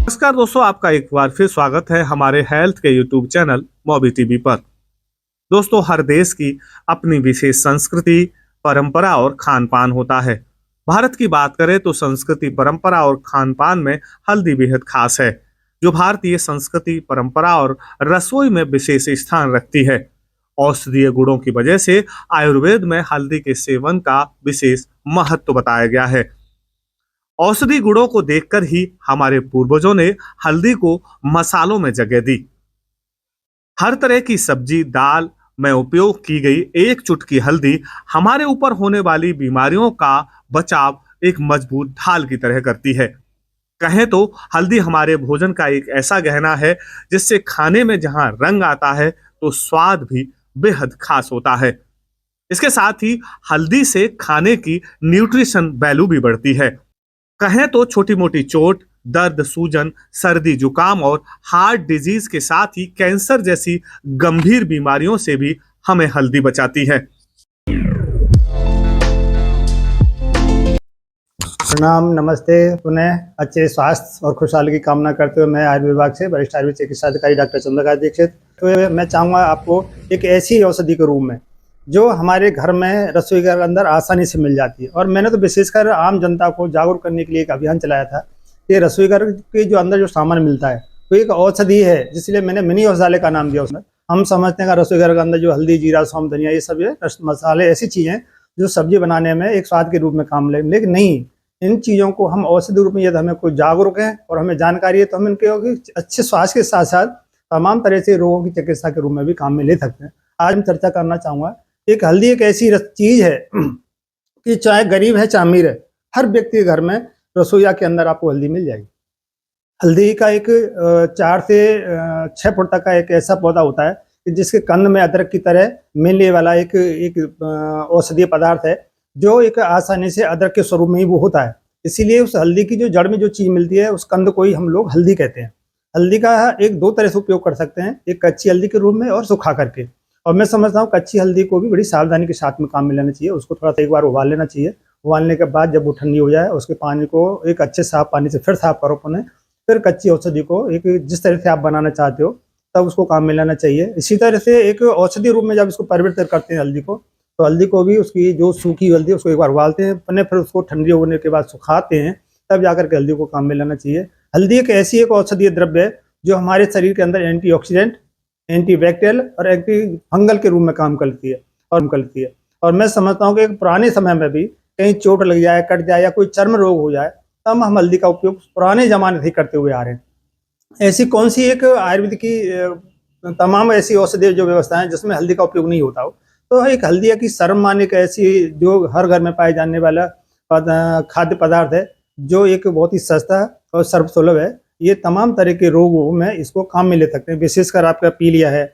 नमस्कार दोस्तों, आपका एक बार फिर स्वागत है हमारे हेल्थ के यूट्यूब चैनल मॉबी टीवी पर। दोस्तों, हर देश की अपनी विशेष संस्कृति, परंपरा और खान पान होता है। भारत की बात करें तो संस्कृति, परंपरा और खान पान में हल्दी बेहद खास है, जो भारतीय संस्कृति, परंपरा और रसोई में विशेष स्थान रखती है। औषधीय गुणों की वजह से आयुर्वेद में हल्दी के सेवन का विशेष महत्व बताया गया है। औषधि गुणों को देखकर ही हमारे पूर्वजों ने हल्दी को मसालों में जगह दी। हर तरह की सब्जी, दाल में उपयोग की गई एक चुटकी हल्दी हमारे ऊपर होने वाली बीमारियों का बचाव एक मजबूत ढाल की तरह करती है। कहें तो हल्दी हमारे भोजन का एक ऐसा गहना है जिससे खाने में जहां रंग आता है तो स्वाद भी बेहद खास होता है। इसके साथ ही हल्दी से खाने की न्यूट्रिशन वैल्यू भी बढ़ती है। कहें तो छोटी मोटी चोट, दर्द, सूजन, सर्दी, जुकाम और हार्ट डिजीज के साथ ही कैंसर जैसी गंभीर बीमारियों से भी हमें हल्दी बचाती है। प्रणाम, नमस्ते। पुनः अच्छे स्वास्थ्य और खुशहाली की कामना करते हुए मैं आयुर्वेद विभाग से वरिष्ठ आयुर्वेद चिकित्सा अधिकारी डॉक्टर चंद्रकांत दीक्षित। तो मैं चाहूँगा आपको एक ऐसी औषधि के रूप में जो हमारे घर में रसोई घर के अंदर आसानी से मिल जाती है। और मैंने तो विशेषकर आम जनता को जागरूक करने के लिए एक अभियान चलाया था कि रसोई घर के जो अंदर जो सामान मिलता है तो एक औषधि है, जिसलिए मैंने मिनी औषधालय का नाम दिया उसमें। हम समझते हैं कि रसोई घर के अंदर जो हल्दी, जीरा, सौंफ, धनिया, ये सब ये मसाले ऐसी चीज़ें जो सब्जी बनाने में एक स्वाद के रूप में काम लें, लेकिन नहीं, इन चीज़ों को हम औषधि रूप में, यदि हमें कोई जागरूक है और हमें जानकारी है तो हम इनके अच्छे स्वास्थ्य के साथ साथ तमाम तरह से रोगों की चिकित्सा के रूप में भी काम में ले सकते हैं। आज मैं चर्चा करना चाहूँगा, एक हल्दी एक ऐसी चीज़ है कि चाहे गरीब है चाहे अमीर है, हर व्यक्ति के घर में रसोईया के अंदर आपको हल्दी मिल जाएगी। हल्दी का एक 4 से 6 फुट तक का एक ऐसा पौधा होता है कि जिसके कंद में अदरक की तरह मिलने वाला एक औषधीय पदार्थ है, जो एक आसानी से अदरक के स्वरूप में ही वो होता है। इसीलिए उस हल्दी की जो जड़ में जो चीज़ मिलती है उस कंद को ही हम लोग हल्दी कहते हैं। हल्दी का एक 2 तरह से उपयोग कर सकते हैं, एक कच्ची हल्दी के रूप में और सुखा करके। और मैं समझता हूँ कच्ची हल्दी को भी बड़ी सावधानी के साथ में काम में लेना चाहिए। उसको थोड़ा सा एक बार उबाल लेना चाहिए। उबालने के बाद जब वो ठंडी हो जाए उसके पानी को एक अच्छे साफ पानी से फिर साफ करो पुनः, फिर कच्ची औषधि को एक जिस तरह से आप बनाना चाहते हो तब उसको काम में लेना चाहिए। इसी तरह से एक औषधि रूप में जब इसको परिवर्तित करते हैं हल्दी को, तो हल्दी को भी उसकी जो सूखी हल्दी उसको एक बार उबालते हैं पुनः, फिर उसको ठंडी होने के बाद सुखाते हैं, तब जाकर के हल्दी को काम में लेना चाहिए। हल्दी एक ऐसी एक औषधीय द्रव्य है जो हमारे शरीर के अंदर एंटीऑक्सीडेंट, एंटीबैक्टीरियल और एंटी फंगल के रूप में काम करती है। और मैं समझता हूँ कि पुराने समय में भी कहीं चोट लग जाए, कट जाए या कोई चर्म रोग हो जाए, तब हम हल्दी का उपयोग पुराने जमाने से करते हुए आ रहे हैं। ऐसी कौन सी एक आयुर्वेद की तमाम ऐसी औषधीय जो व्यवस्थाएं जिसमें हल्दी का उपयोग नहीं होता हो, तो एक हल्दी की सर्वमान्य एक ऐसी जो हर घर में पाए जाने वाला खाद्य पदार्थ है, जो एक बहुत ही सस्ता और सर्वसुलभ है। ये तमाम तरह के रोगों में इसको काम में ले सकते हैं। विशेषकर आपका पीलिया है,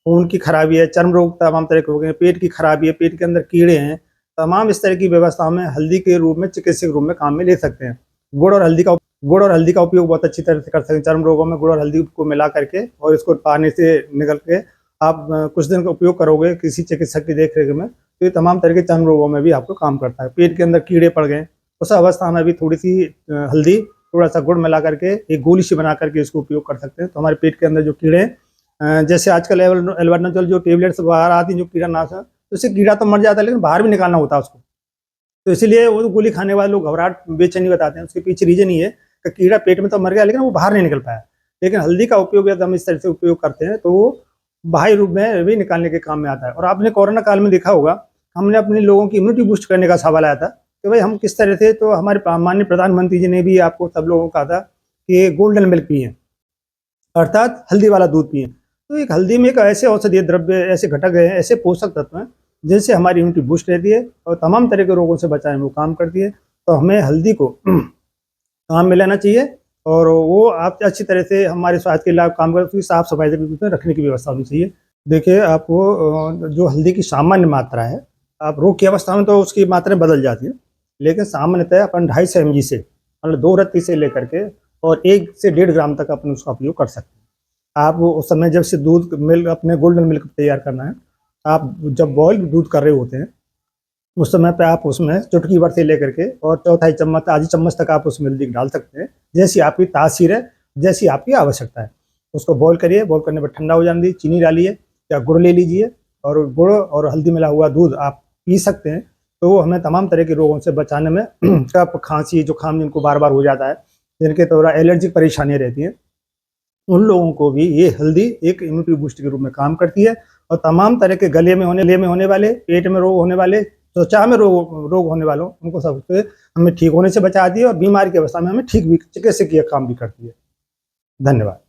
खून की खराबी है, चर्म रोग, तमाम तरह के रोग हैं, पेट की खराबी है, पेट के अंदर कीड़े हैं, तमाम इस तरह की व्यवस्थाओं में हल्दी के रूप में, चिकित्सक रूप में काम में ले सकते हैं। गुड़ और हल्दी का उपयोग बहुत अच्छी तरह से कर सकते हैं। चर्म रोगों में गुड़ और हल्दी को मिला करके और इसको पानी से निकल के आप कुछ दिन का उपयोग करोगे किसी चिकित्सक की देख रेख में, तो ये तमाम तरह के चर्म रोगों में भी आपको काम करता है। पेट के अंदर कीड़े पड़ गए, उस अवस्था में भी थोड़ी सी हल्दी, थोड़ा सा गुड़ मिला करके एक गोली सी बना करके इसको उपयोग कर सकते हैं। तो हमारे पेट के अंदर जो कीड़े हैं, जैसे आजकल एल्बेंडाजोल जो टेबलेट्स बाहर आती हैं जो कीड़ानाशक, तो उससे कीड़ा तो मर जाता है लेकिन बाहर भी निकालना होता है उसको। तो इसीलिए वो गोली खाने वाले लोग घबराहट, बेचैनी बताते हैं। उसके पीछे रीजन ये है कि कीड़ा पेट में तो मर गया लेकिन वो बाहर नहीं निकल पाया। लेकिन हल्दी का उपयोग यदि हम इस तरह से उपयोग करते हैं तो वो बाह्य रूप में भी निकालने के काम में आता है। और आपने कोरोना काल में देखा होगा, हमने अपने लोगों की इम्यूनिटी बूस्ट करने का सवाल आया था कि भाई हम किस तरह से, तो हमारे माननीय प्रधानमंत्री जी ने भी आपको सब लोगों को कहा था कि गोल्डन मिल्क पिएं, अर्थात हल्दी वाला दूध पिएं। तो एक हल्दी में एक ऐसे औषधीय द्रव्य, ऐसे घटक है, ऐसे पोषक तत्व हैं जिनसे हमारी इम्यूनिटी बूस्ट रहती है और तमाम तरह के रोगों से बचाने में वो काम करती है। तो हमें हल्दी को काम में लेना चाहिए और वो आप अच्छी तरह से हमारे स्वास्थ्य के लिए काम करती है। साफ सफाई से रखने की व्यवस्था होनी चाहिए। देखिए, आपको जो हल्दी की सामान्य मात्रा है, आप रोग की अवस्था में तो उसकी मात्राएं बदल जाती है, लेकिन सामान्यतः अपन 250 mg से, मतलब 2 रत्ती से लेकर के और 1 से 1.5 ग्राम तक अपन उसका उपयोग कर सकते हैं। आप उस समय जब से दूध मिल्क, अपने गोल्डन मिल्क तैयार करना है, आप जब बॉयल दूध कर रहे होते हैं उस समय पे आप उसमें चुटकी भर से लेकर के और चौथाई चम्मच, आधी चम्मच तक आप उसमें हल्दी डाल सकते हैं। जैसी आपकी तासीर है जैसी आपकी आवश्यकता है। उसको बॉईल करिए, बॉईल करने पर ठंडा हो जाने दीजिए, चीनी डालिए या गुड़ ले लीजिए, और गुड़ और हल्दी मिला हुआ दूध आप पी सकते हैं। तो वो हमें तमाम तरह के रोगों से बचाने में, कफ, खांसी, जुकाम जिनको बार बार हो जाता है, जिनके थोड़ा एलर्जिक परेशानियाँ रहती हैं, उन लोगों को भी ये हल्दी एक इम्यूनिटी बूस्ट के रूप में काम करती है। और तमाम तरह के गले में होने वाले, पेट में रोग होने वाले, त्वचा में रोग होने वालों, उनको सबसे हमें ठीक होने से बचाती है, और बीमारी की अवस्था में हमें ठीक भी चिकित्सकीय काम भी करती है। धन्यवाद।